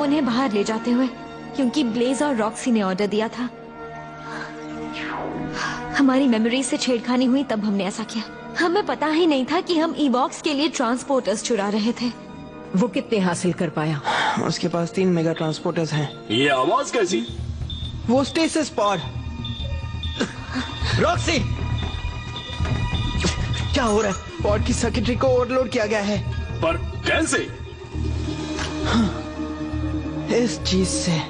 उन्हें बाहर ले जाते हुए, क्योंकि ब्लेज और रॉक्सी ने ऑर्डर दिया था। हमारी मेमोरी से छेड़खानी हुई तब हमने ऐसा किया। हमें पता ही नहीं था कि हम ईवॉक्स के लिए ट्रांसपोर्टर्स चुरा रहे थे। वो कितने हासिल कर पाया? उसके पास 3 मेगा ट्रांसपोर्टर्स हैं। ये आवाज कैसी? वो स्टेसिस पॉड। रॉक्सी, क्या हो रहा है? पॉड की सर्किटरी को ओवरलोड किया गया है। पर कैसे? इस चीज से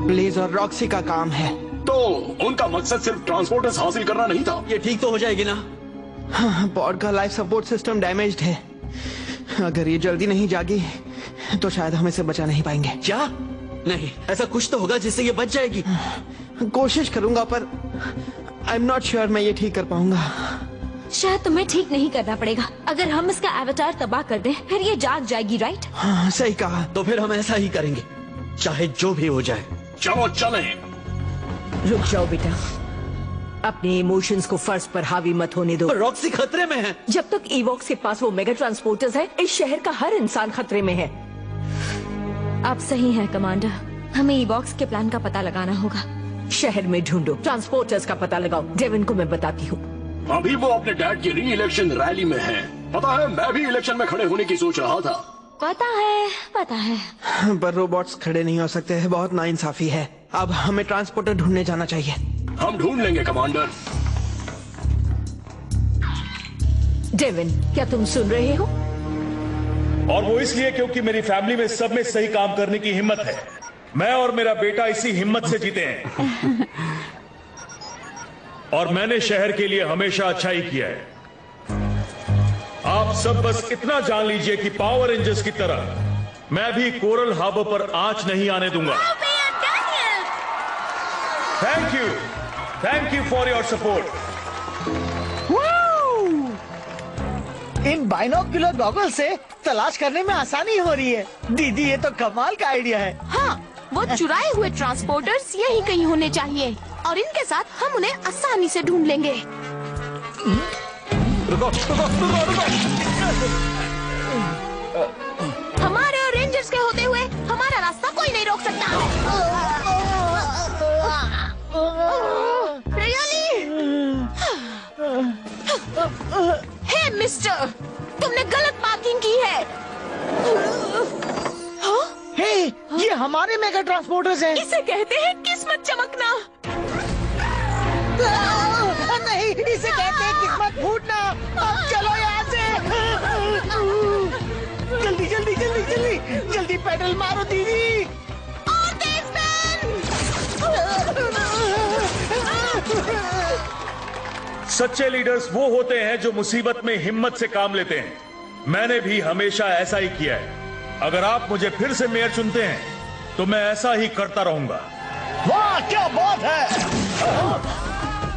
ब्लेज और रॉक्सी का काम है। तो उनका मकसद सिर्फ ट्रांसपोर्टर्स हासिल करना नहीं था। ये ठीक तो हो जाएगी ना? हाँ, पॉड का लाइफ सपोर्ट सिस्टम डैमेज्ड है। अगर ये जल्दी नहीं जागी तो शायद हम इसे बचा नहीं पाएंगे। क्या? नहीं, ऐसा कुछ तो होगा जिससे ये बच जाएगी। कोशिश करूंगा पर आई एम नॉट श्योर मैं ये ठीक कर पाऊंगा। शायद तुम्हें ठीक नहीं करना पड़ेगा। अगर हम इसका एवतार तबाह कर दें, फिर ये जाग जाएगी, राइट? हाँ, सही कहा। तो फिर हम ऐसा ही करेंगे, चाहे जो भी हो जाए। चलो चलें। रुक जाओ बेटा, अपने इमोशंस को फर्ज पर हावी मत होने दो। रॉक्सी खतरे में है। जब तक ईवॉक्स के पास वो मेगा ट्रांसपोर्टर्स है, इस शहर का हर इंसान खतरे में है। आप सही हैं कमांडर, हमें ईवॉक्स के प्लान का पता लगाना होगा। शहर में ढूंढो, ट्रांसपोर्टर्स का पता लगाओ। डेविन को मैं बताती हूँ। अभी वो अपने डैड की री इलेक्शन रैली में है। पता है, मैं भी इलेक्शन में खड़े होने की सोच रहा था। पता है। पर रोबोट्स खड़े नहीं हो सकते हैं, बहुत नाइंसाफी है। अब हमें ट्रांसपोर्टर ढूंढने जाना चाहिए। हम ढूंढ लेंगे कमांडर। डेविन, क्या तुम सुन रहे हो? और वो इसलिए क्योंकि मेरी फैमिली में सब में सही काम करने की हिम्मत है। मैं और मेरा बेटा इसी हिम्मत से जीते हैं। और मैंने शहर के लिए हमेशा अच्छा ही किया है। आप सब बस इतना जान लीजिए कि पावर रेंजर्स की तरह मैं भी कोरल हार्बर पर आंच नहीं आने दूंगा। Thank you for your support. In binocular goggle से तलाश करने में आसानी हो रही है। दीदी, ये तो कमाल का आइडिया है। हाँ, वो चुराए हुए ट्रांसपोर्टर्स यहीं कहीं होने चाहिए और इनके साथ हम उन्हें आसानी से ढूंढ लेंगे। रुको। हमारे और रेंजर्स के होते हुए हमारा रास्ता कोई नहीं रोक सकता। रियली? हे मिस्टर, तुमने गलत पार्किंग की है। हे, ये हमारे मेगा ट्रांसपोर्टर्स हैं। इसे कहते हैं किस्मत चमकना। नहीं, इसे कहते हैं किस्मत फूटना। अब चलो यहाँ से। जल्दी जल्दी जल्दी जल्दी जल्दी पेडल मारो दीदी। और तेज सच्चे लीडर्स वो होते हैं जो मुसीबत में हिम्मत से काम लेते हैं। मैंने भी हमेशा ऐसा ही किया है। अगर आप मुझे फिर से मेयर चुनते हैं तो मैं ऐसा ही करता रहूंगा। वाह, क्या बात है।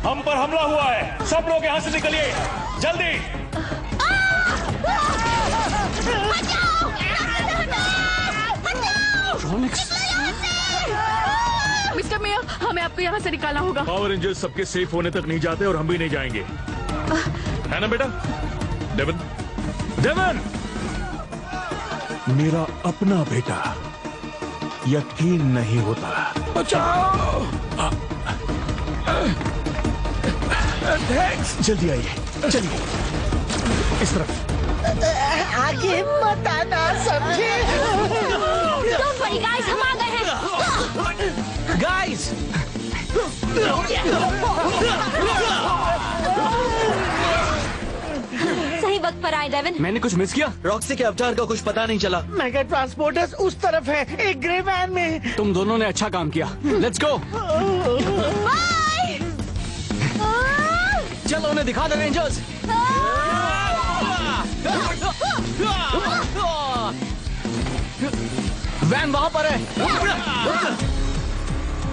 हम पर हमला हुआ है, सब लोग यहाँ से निकलिए जल्दी। मिस्टर मेयर, हमें आपको यहाँ से निकालना होगा। पावर रेंजर्स सबके सेफ होने तक नहीं जाते और हम भी नहीं जाएंगे, है ना बेटा? डेविन, मेरा अपना बेटा, यकीन नहीं होता। बचाओ! जल्दी आइए, चलिए इस तरफ। आगे मत आना, समझे? डोंट वरी गाइस, हम आ गए हैं। गाइस, सही वक्त पर आए डेविन। मैंने कुछ मिस किया? रॉक्सी के अवतार का कुछ पता नहीं चला। मेगा ट्रांसपोर्टर्स उस तरफ है, एक ग्रे वैन में। तुम दोनों ने अच्छा काम किया। Let's go. बाय। चलो उन्हें दिखा दे रेंजर्स। वैन वहां पर है।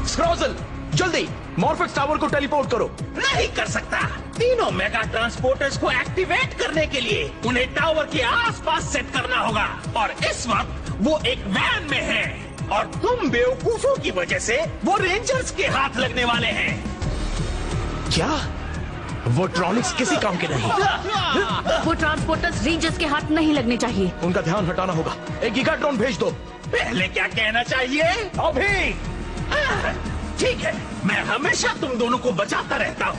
स्क्रॉजल, जल्दी मॉर्फिक्स टावर को टेलीपोर्ट करो। नहीं कर सकता। तीनों मेगा ट्रांसपोर्टर्स को एक्टिवेट करने के लिए उन्हें टावर के आसपास सेट करना होगा और इस वक्त वो एक वैन में है और तुम बेवकूफों की वजह से वो रेंजर्स के हाथ लगने वाले हैं। क्या? वो ट्रॉनिक्स किसी काम के नहीं। वो ट्रांसपोर्टर्स रेंजर्स के हाथ नहीं लगने चाहिए। उनका ध्यान हटाना होगा। एक गीगाट्रॉन भेज दो। पहले क्या कहना चाहिए? अभी ठीक है, मैं हमेशा तुम दोनों को बचाता रहता हूँ।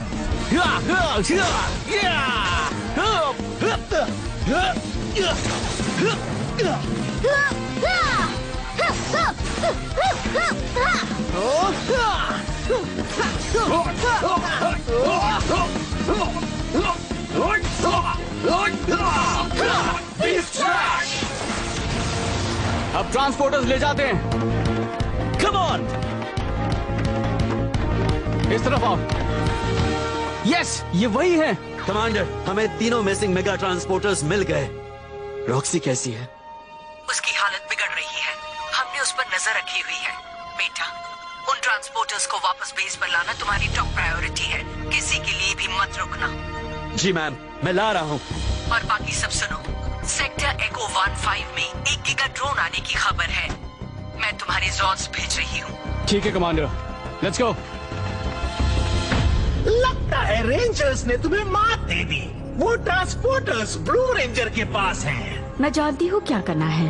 अब ट्रांसपोर्टर्स ले जाते हैं। कम ऑन, इस तरफ आओ। यस, ये वही है। कमांडर, हमें तीनों मिसिंग मेगा ट्रांसपोर्टर्स मिल गए। रॉक्सी कैसी है? उसकी हालत बिगड़ रही है। हमने उस पर नजर रखी हुई है। बेटा, उन ट्रांसपोर्टर्स को वापस बेस पर लाना तुम्हारी टॉप प्रायोरिटी है। किसी के लिए भी मत रुकना। जी मैम, मैं ला रहा हूँ। और बाकी सब सुनो, सेक्टर एको 15 में एक गीगा ड्रोन आने की खबर है। मैं तुम्हारे जॉर्ज भेज रही हूँ। ठीक है कमांडर, लेट्स गो। लगता है रेंजर्स ने तुम्हें मात दे दी। वो ट्रांसपोर्टर्स ब्लू रेंजर के पास हैं। मैं जानती हूँ क्या करना है।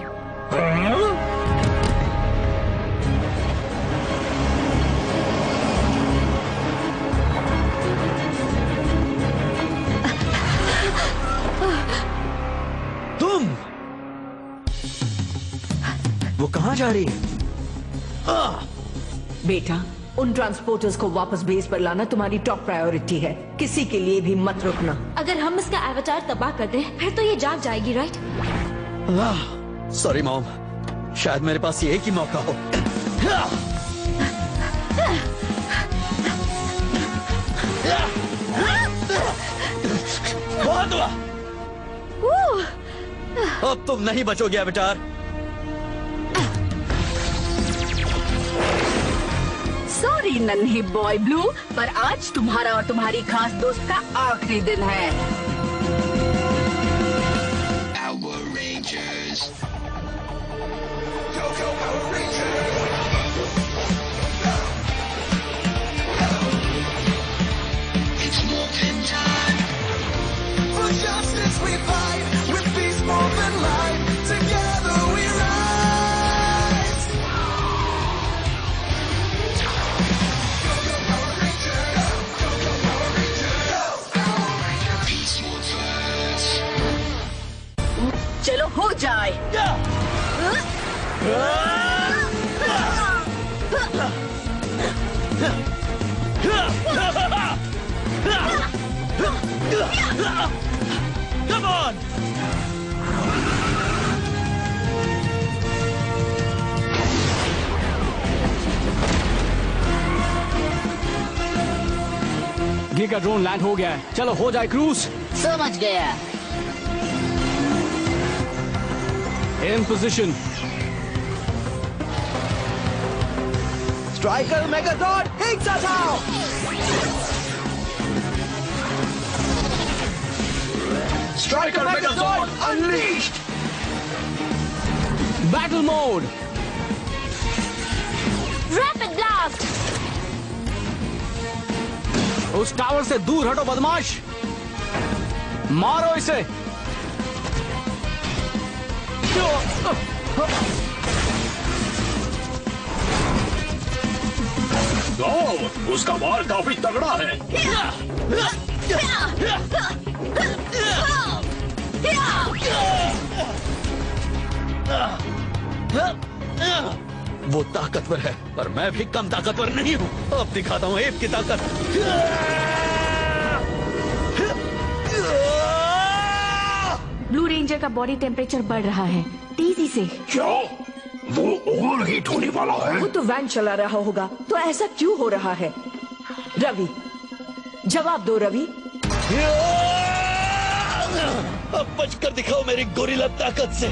तुम वो कहाँ जा रही है? बेटा, उन ट्रांसपोर्टर्स को वापस बेस पर लाना तुम्हारी टॉप प्रायोरिटी है। किसी के लिए भी मत रुकना। अगर हम इसका एवटार तबाह कर दें फिर तो ये जाग जाएगी, राइट? सॉरी मॉम, शायद मेरे पास ये एक ही मौका हो। बहुत हुआ। अब तुम नहीं बचोगे अवतार। सॉरी नन्ही बॉय ब्लू, पर आज तुम्हारा और तुम्हारी खास दोस्त का आखिरी दिन है। चलो हो जाए। Come on! Giga drone land हो गया है। चलो हो जाए क्रूज। समझ गया। इन पोजीशन। स्ट्राइकर मेगाट्रॉन एक साथ आओ। Striker Megatron unleashed. Battle mode. Rapid blast. उस टावर से दूर हटो बदमाश। मारो इसे। उसका वार काफी तगड़ा है। वो ताकतवर है, पर मैं भी कम ताकतवर नहीं हूँ। अब दिखाता हूँ एप की ताकत। ब्लू रेंजर का बॉडी टेम्परेचर बढ़ रहा है तेजी से। क्या वो ओवर हीट होने वाला है? वो तो वैन चला रहा होगा, तो ऐसा क्यों हो रहा है? रवि, जवाब दो रवि। अब बचकर दिखाओ मेरी गोरिल्ला ताकत से।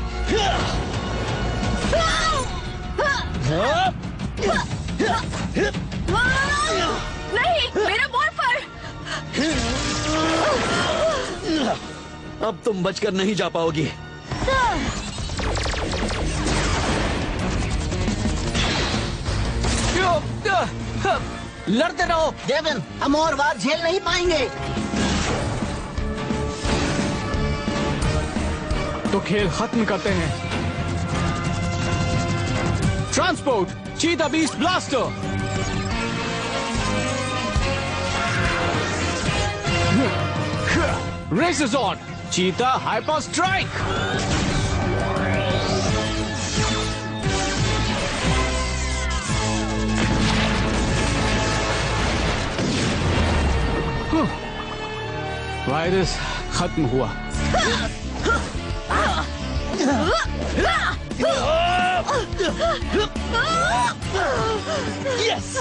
नहीं, मेरा बॉल पर। अब तुम बचकर नहीं जा पाओगी। लड़ते रहो डेविन, हम और वार झेल नहीं पाएंगे। तो खेल खत्म करते हैं। Transport cheetah beast blaster. Races on cheetah hyper strike. Virus खत्म हुआ। Yes,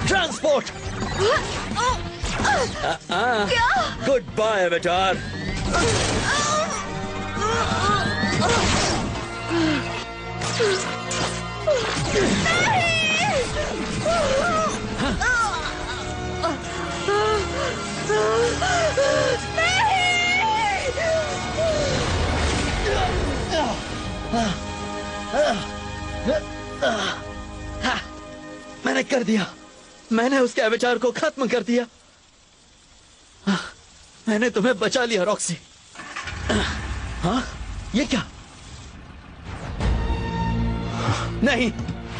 transport. Goodbye avatar. मैंने कर दिया। मैंने उसके अविचार को खत्म कर दिया। मैंने तुम्हें बचा लिया रॉक्सी। हाँ, ये क्या? नहीं,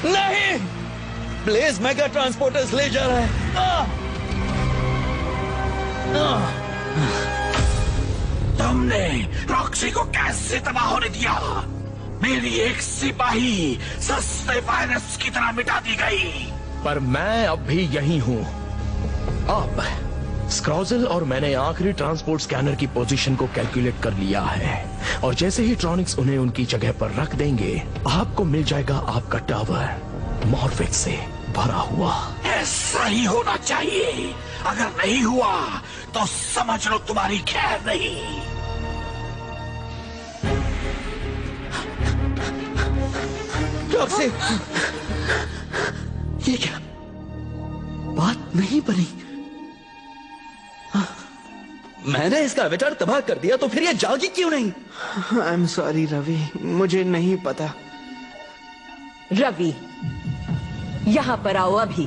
नहीं, ब्लेज मेगा ट्रांसपोर्टर्स ले जा रहा है। तुमने रॉक्सी को कैसे तबाह होने दिया? मेरी एक सिपाही सस्ते वायरस की तरह मिटा दी गई। पर मैं अब भी यही हूँ। अब स्क्रॉजल और मैंने आखिरी ट्रांसपोर्ट स्कैनर की पोजीशन को कैलकुलेट कर लिया है, और जैसे ही ट्रॉनिक्स उन्हें उनकी जगह पर रख देंगे, आपको मिल जाएगा आपका टावर मॉर्फिक से भरा हुआ। ऐसा ही होना चाहिए। अगर नहीं हुआ तो समझ लो तुम्हारी खैर नहीं। रॉक्सी, ये क्या बात नहीं बनी? मैंने इसका अवतार तबाह कर दिया, तो फिर ये जागी क्यों नहीं? आई एम सॉरी रवि, मुझे नहीं पता। रवि, यहाँ पर आओ अभी।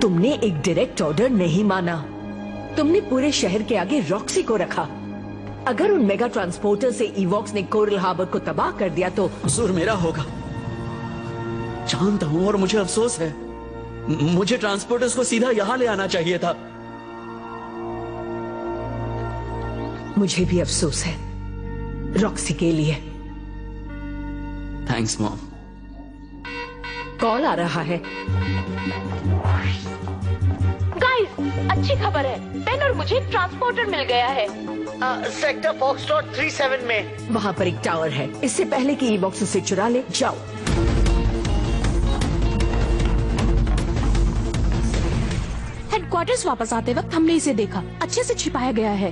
तुमने एक डायरेक्ट ऑर्डर नहीं माना। तुमने पूरे शहर के आगे रॉक्सी को रखा। अगर उन मेगा ट्रांसपोर्टर से इवॉक्स ने कोरल हार्बर को तबाह कर दिया तो कसूर मेरा होगा, जानता हूं, और मुझे अफसोस है। मुझे ट्रांसपोर्टर्स को सीधा यहां ले आना चाहिए था। मुझे भी अफसोस है रॉक्सी के लिए। Thanks mom. कॉल आ रहा है। गाइस, अच्छी खबर है। बेन और मुझे ट्रांसपोर्टर मिल गया है। सेक्टर फॉक्सट्रॉट 37 में। वहाँ पर एक टावर है। इससे पहले कि ई-बॉक्स उसे चुरा ले, जाओ। हेडक्वार्टर्स वापस आते वक्त हमने इसे देखा। अच्छे से छिपाया गया है।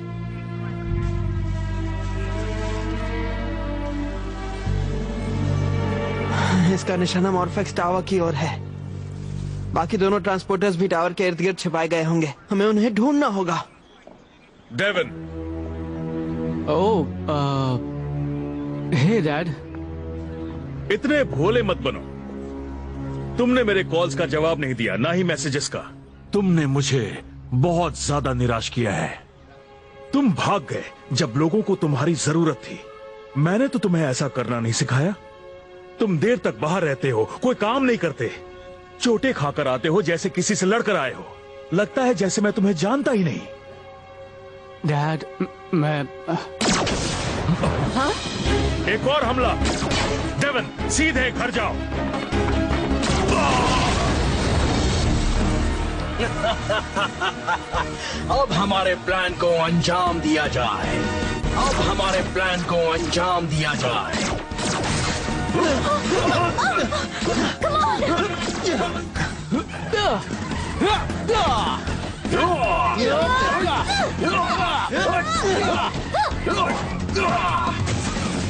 इसका निशाना मॉर्फेक्स टावर की ओर है। बाकी दोनों ट्रांसपोर्टर्स भी टावर के इर्द गिर्द छिपाए गए होंगे। हमें उन्हें ढूंढना होगा। डेविन। हे डैड। इतने भोले मत बनो। तुमने मेरे कॉल्स का जवाब नहीं दिया, ना ही मैसेजेस का। तुमने मुझे बहुत ज्यादा निराश किया है। तुम भाग गए जब लोगों को तुम्हारी जरूरत थी। मैंने तो तुम्हें ऐसा करना नहीं सिखाया। तुम देर तक बाहर रहते हो, कोई काम नहीं करते, चोटें खाकर आते हो जैसे किसी से लड़कर आए हो। लगता है जैसे मैं तुम्हें जानता ही नहीं। डैड, मैं हाँ? एक और हमला। डेविन, सीधे घर जाओ। अब हमारे प्लान को अंजाम दिया जाए। अब हमारे प्लान को अंजाम दिया जाए।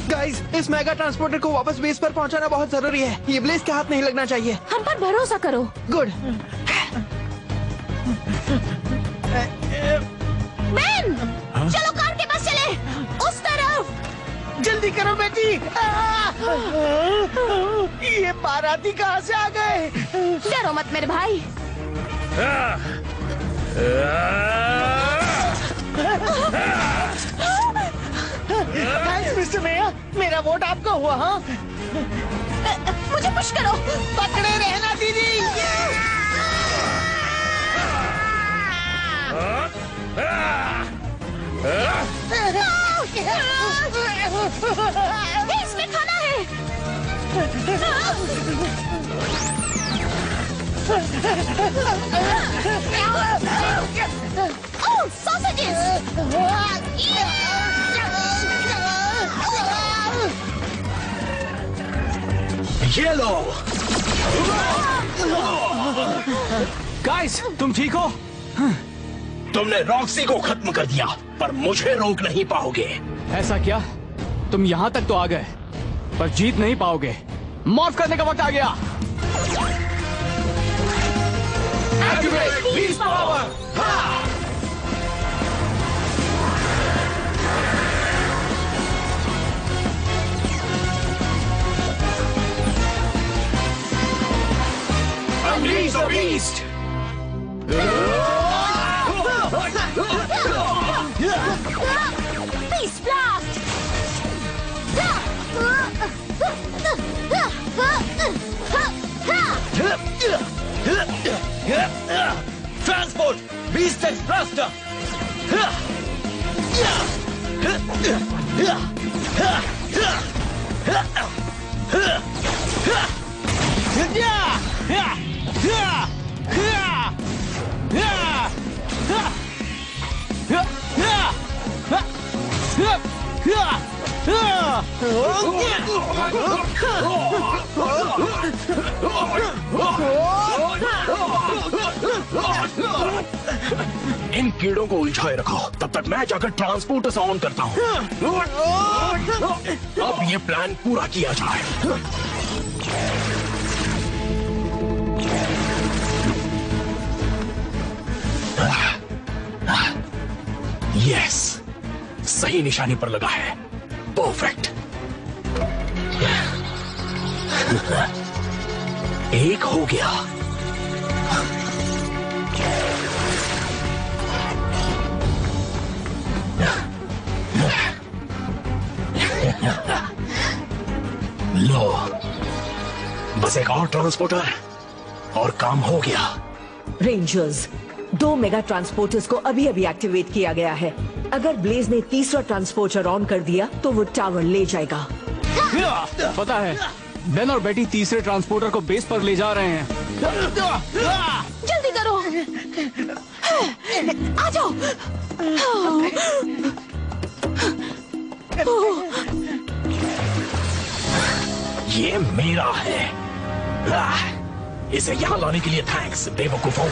गाइस, इस मेगा ट्रांसपोर्टर को वापस बेस पर पहुंचाना बहुत जरूरी है। ये ब्लेज के हाथ नहीं लगना चाहिए। हम पर भरोसा करो। गुड। बेन, चलो कार के पास चले। उस तरफ। जल्दी करो बेटी। ये बाराती कहाँ से आ गए? डरो मत मेरे भाई। थैंक्स मिस्टर मेयर, मेरा वोट आपको हुआ। हाँ, मुझे पुश करो। पकड़े रहना दीदी। इसमें खाना है। ओह, sausages! ये लो। गाइस, तुम ठीक हो? तुमने रॉक्सी को खत्म कर दिया, पर मुझे रोक नहीं पाओगे। ऐसा क्या? तुम यहाँ तक तो आ गए, पर जीत नहीं पाओगे। मॉर्फ करने का वक्त आ गया। Activate Beast Power! Unleash the Beast! Beast blast! Transport Beast X Blaster. इन कीड़ों को उलझाए रखो, तब तक मैं जाकर ट्रांसपोर्टर्स ऑन करता हूँ। अब ये प्लान पूरा किया जाए। यस, सही निशानी पर लगा है। परफेक्ट। एक हो गया। लो, बस एक और ट्रांसपोर्टर और काम हो गया। रेंजर्स, 2 मेगा ट्रांसपोर्टर्स को अभी अभी एक्टिवेट किया गया है। अगर ब्लेज ने तीसरा ट्रांसपोर्टर ऑन कर दिया तो वो टावर ले जाएगा। पता है, बेन और बेटी तीसरे ट्रांसपोर्टर को बेस पर ले जा रहे हैं। जल्दी करो। आ जाओ। ये मेरा है। इसे यहाँ लाने के लिए थैंक्स बेवकूफों।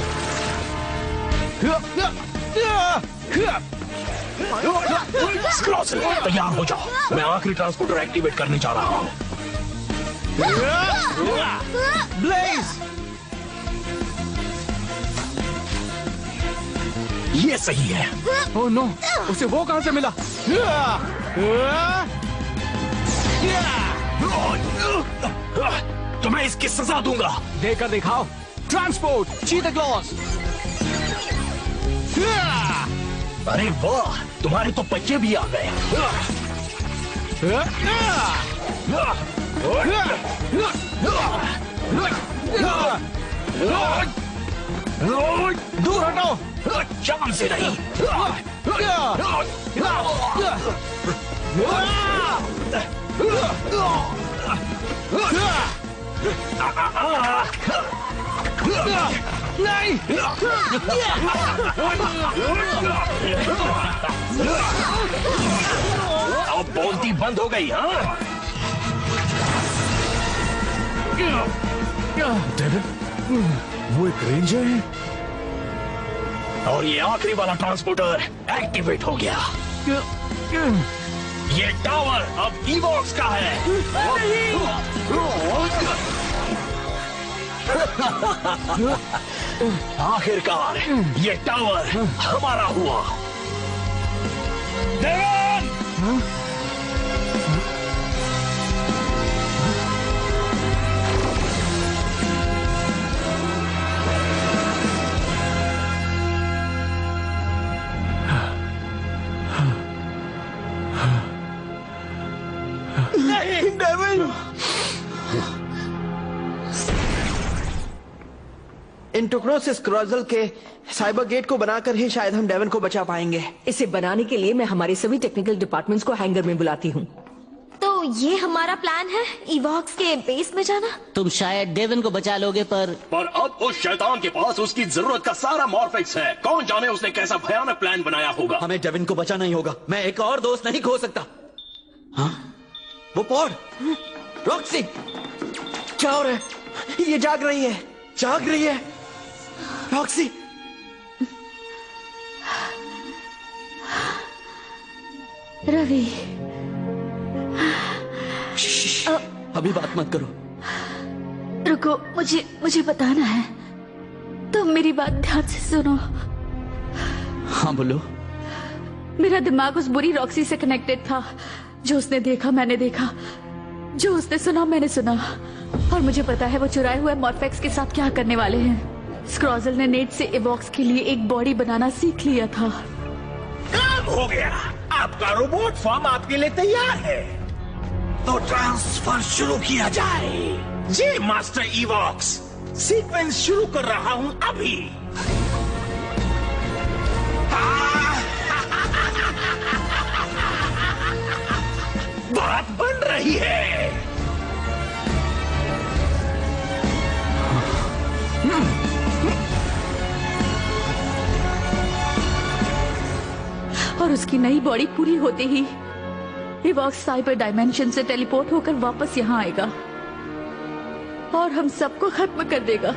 स्क्रॉसल, तैयार हो जाओ। मैं आखिरी ट्रांसपोर्टर एक्टिवेट करने जा रहा हूँ। ब्लेज! ये सही है। ओह नो, उसे वो कहां से मिला? तो मैं इसकी सजा दूंगा। देकर दिखाओ। ट्रांसपोर्ट चीता क्लॉज। अरे वाह, तुम्हारे तो बच्चे भी आ गए। दूर हटो। जान से नहीं। नहीं। अब बोलती बंद हो गई। हाँ, वो एक रेंजर है और ये आखिरी वाला ट्रांसपोर्टर एक्टिवेट हो गया। ये टावर अब ईवॉक्स का है। आखिरकार ये टावर हमारा हुआ। नहीं डेविन! इन टुकड़ों से स्क्रॉजल के साइबर गेट को बनाकर ही शायद हम डेविन को बचा पाएंगे। इसे बनाने के लिए मैं हमारे सभी टेक्निकल डिपार्टमेंट्स को हैंगर में बुलाती हूँ। तो ये हमारा प्लान है, इवॉक्स के बेस में जाना। तुम शायद डेविन को बचा लोगे, पर अब उस शैतान के पास उसकी जरूरत का सारा मॉर्फिक्स है। कौन जाने उसने कैसा भयानक प्लान बनाया होगा। हमें डेविन को बचाना ही होगा। मैं एक और दोस्त नहीं खो सकता। हाँ, वो पॉड, रॉक्सी, क्या हो रहा है? ये जाग रही है। जाग रही है। रॉक्सी, रवि, अभी बात मत करो। रुको, मुझे बताना है। तुम मेरी बात ध्यान से सुनो। हाँ बोलो। मेरा दिमाग उस बुरी रॉक्सी से कनेक्टेड था। जो उसने देखा मैंने देखा, जो उसने सुना मैंने सुना, और मुझे पता है वो चुराए हुए मॉर्फेक्स के साथ क्या करने वाले हैं। स्क्रॉजल ने नेट से इवॉक्स के लिए एक बॉडी बनाना सीख लिया था। काम हो गया। आपका रोबोट फॉर्म आपके लिए तैयार है। तो ट्रांसफर शुरू किया जाए। जी मास्टर इवॉक्स, सीक्वेंस शुरू कर रहा हूं अभी। बात बन रही है। और उसकी नई बॉडी पूरी होते ही इवॉक्स साइबर डायमेंशन से टेलीपोर्ट होकर वापस यहाँ आएगा और हम सबको खत्म कर देगा।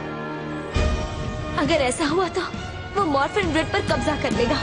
अगर ऐसा हुआ तो वो मॉर्फिन ग्रिड पर कब्जा कर लेगा।